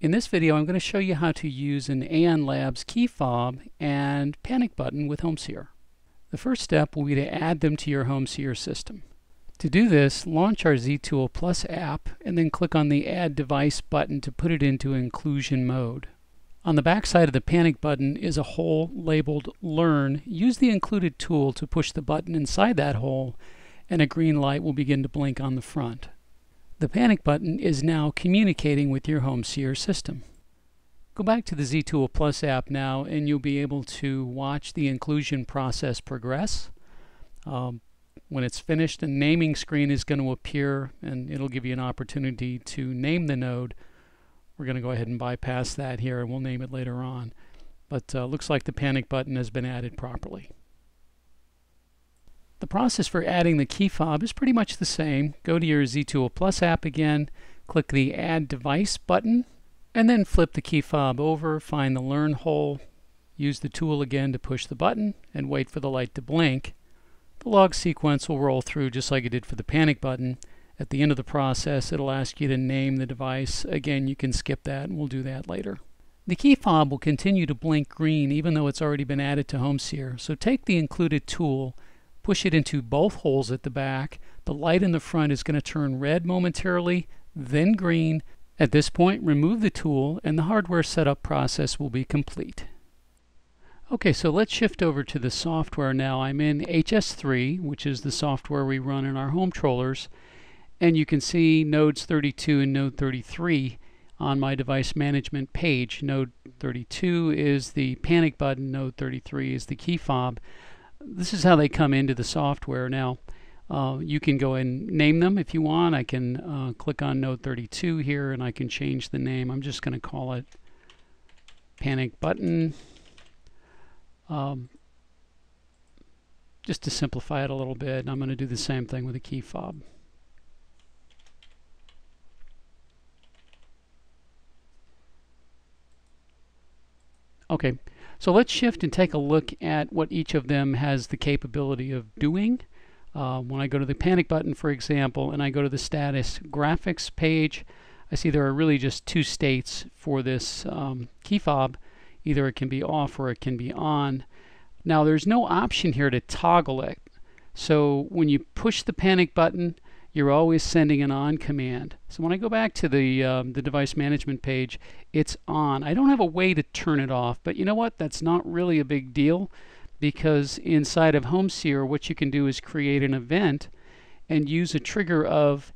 In this video, I'm going to show you how to use an Aeon Labs Key Fob and Panic Button with HomeSeer. The first step will be to add them to your HomeSeer system. To do this, launch our ZTool Plus app and then click on the Add Device button to put it into inclusion mode. On the back side of the Panic Button is a hole labeled Learn. Use the included tool to push the button inside that hole, and a green light will begin to blink on the front. The Panic Button is now communicating with your HomeSeer system. Go back to the ZTool Plus app now and you'll be able to watch the inclusion process progress. When it's finished, a naming screen is going to appear and it'll give you an opportunity to name the node. We're going to go ahead and bypass that here and we'll name it later on. But looks like the Panic Button has been added properly. The process for adding the Key Fob is pretty much the same. Go to your ZTool Plus app again, click the Add Device button, and then flip the Key Fob over, find the Learn hole, use the tool again to push the button, and wait for the light to blink. The log sequence will roll through just like it did for the Panic Button. At the end of the process, it'll ask you to name the device. Again, you can skip that, and we'll do that later. The Key Fob will continue to blink green even though it's already been added to HomeSeer. So take the included tool, push it into both holes at the back. The light in the front is going to turn red momentarily, then green. At this point, remove the tool and the hardware setup process will be complete. Okay, so let's shift over to the software now. I'm in HS3, which is the software we run in our home controllers, and you can see nodes 32 and node 33 on my device management page. Node 32 is the Panic Button, node 33 is the Key Fob. This is how they come into the software. Now, you can go and name them if you want. I can click on node 32 here and I can change the name. I'm just going to call it Panic Button, just to simplify it a little bit. And I'm going to do the same thing with the Key Fob. Okay. So let's shift and take a look at what each of them has the capability of doing. When I go to the Panic Button, for example, and I go to the status graphics page, I see there are really just two states for this Key Fob. Either it can be off or it can be on. Now there's no option here to toggle it. So when you push the Panic Button, you're always sending an on command. So when I go back to the device management page, it's on. I don't have a way to turn it off, but you know what? That's not really a big deal, because inside of HomeSeer, what you can do is create an event and use a trigger of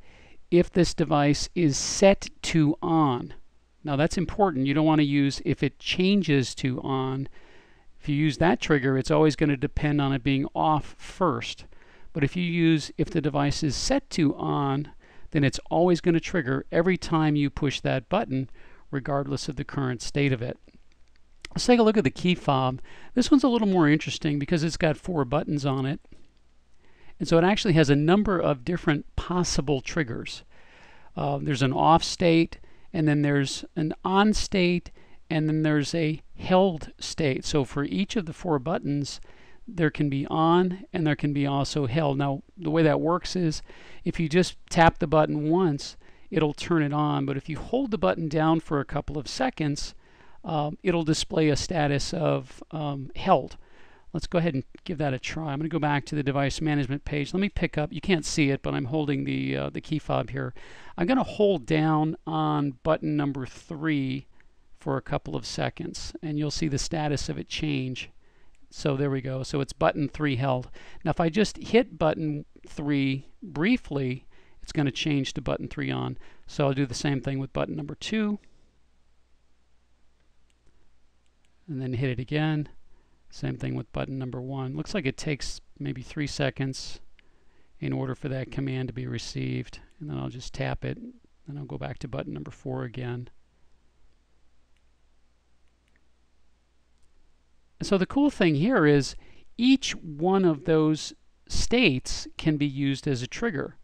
if this device is set to on. Now that's important. You don't want to use if it changes to on. If you use that trigger, it's always going to depend on it being off first. But if you use if the device is set to on, then it's always going to trigger every time you push that button, regardless of the current state of it. Let's take a look at the Key Fob. This one's a little more interesting because it's got 4 buttons on it. And so it actually has a number of different possible triggers. There's an off state, and then there's an on state, and then there's a held state. So for each of the 4 buttons, there can be on and there can be also held. Now the way that works is if you just tap the button once, it'll turn it on, but if you hold the button down for a couple of seconds, it'll display a status of held. Let's go ahead and give that a try. I'm going to go back to the device management page. Let me pick up, you can't see it, but I'm holding the Key Fob here. I'm going to hold down on button number 3 for a couple of seconds and you'll see the status of it change. So there we go. So it's button 3 held. Now if I just hit button 3 briefly, it's going to change to button 3 on. So I'll do the same thing with button number 2. And then hit it again. Same thing with button number 1. Looks like it takes maybe 3 seconds in order for that command to be received. And then I'll just tap it. And I'll go back to button number 4 again. So the cool thing here is each one of those states can be used as a trigger.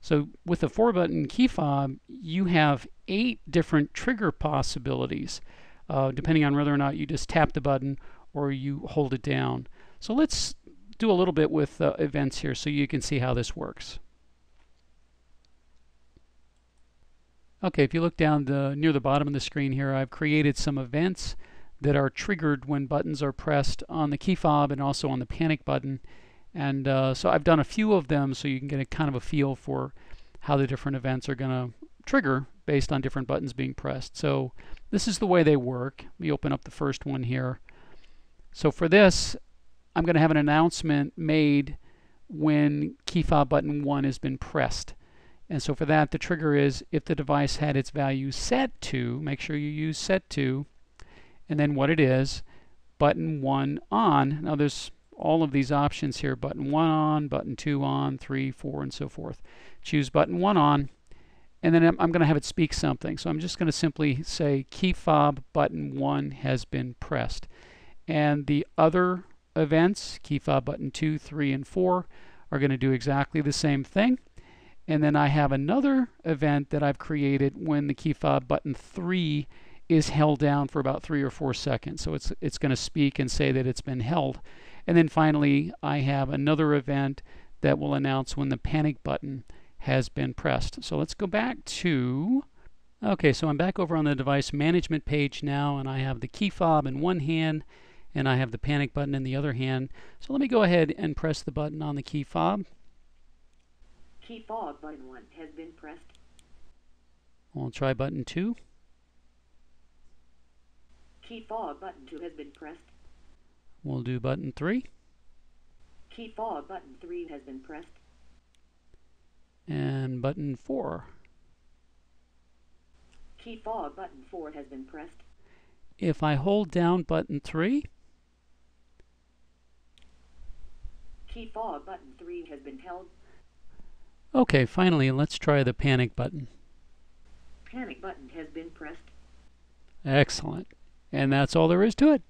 So with a 4-button Key Fob, you have 8 different trigger possibilities, depending on whether or not you just tap the button or you hold it down. So let's do a little bit with events here so you can see how this works. Okay, if you look down near the bottom of the screen here, I've created some events that are triggered when buttons are pressed on the key fob and also on the panic button. And so I've done a few of them so you can get a kind of a feel for how the different events are going to trigger based on different buttons being pressed. So this is the way they work. Let me open up the first one here. So for this, I'm going to have an announcement made when key fob button 1 has been pressed. And so for that, the trigger is if the device had its value set to, make sure you use set to, and then what it is, button 1 on. Now there's all of these options here, button 1 on, button 2 on, 3, 4, and so forth. Choose button 1 on, and then I'm going to have it speak something. So I'm just going to simply say key fob button 1 has been pressed. And the other events, key fob button 2, 3, and 4, are going to do exactly the same thing. And then I have another event that I've created when the key fob button 3 is held down for about 3 or 4 seconds. So it's going to speak and say that it's been held. And then finally, I have another event that will announce when the panic button has been pressed. So let's go back to, okay, so I'm back over on the device management page now, and I have the key fob in one hand, and I have the panic button in the other hand. So let me go ahead and press the button on the key fob. Key fob button 1 has been pressed. We'll try button 2. Key fob button 2 has been pressed. We'll do button 3. Key fob button 3 has been pressed. And button 4. Key fob button 4 has been pressed. If I hold down button 3, key fob button 3 has been held. okay, finally, let's try the panic button. Panic button has been pressed. Excellent. And that's all there is to it.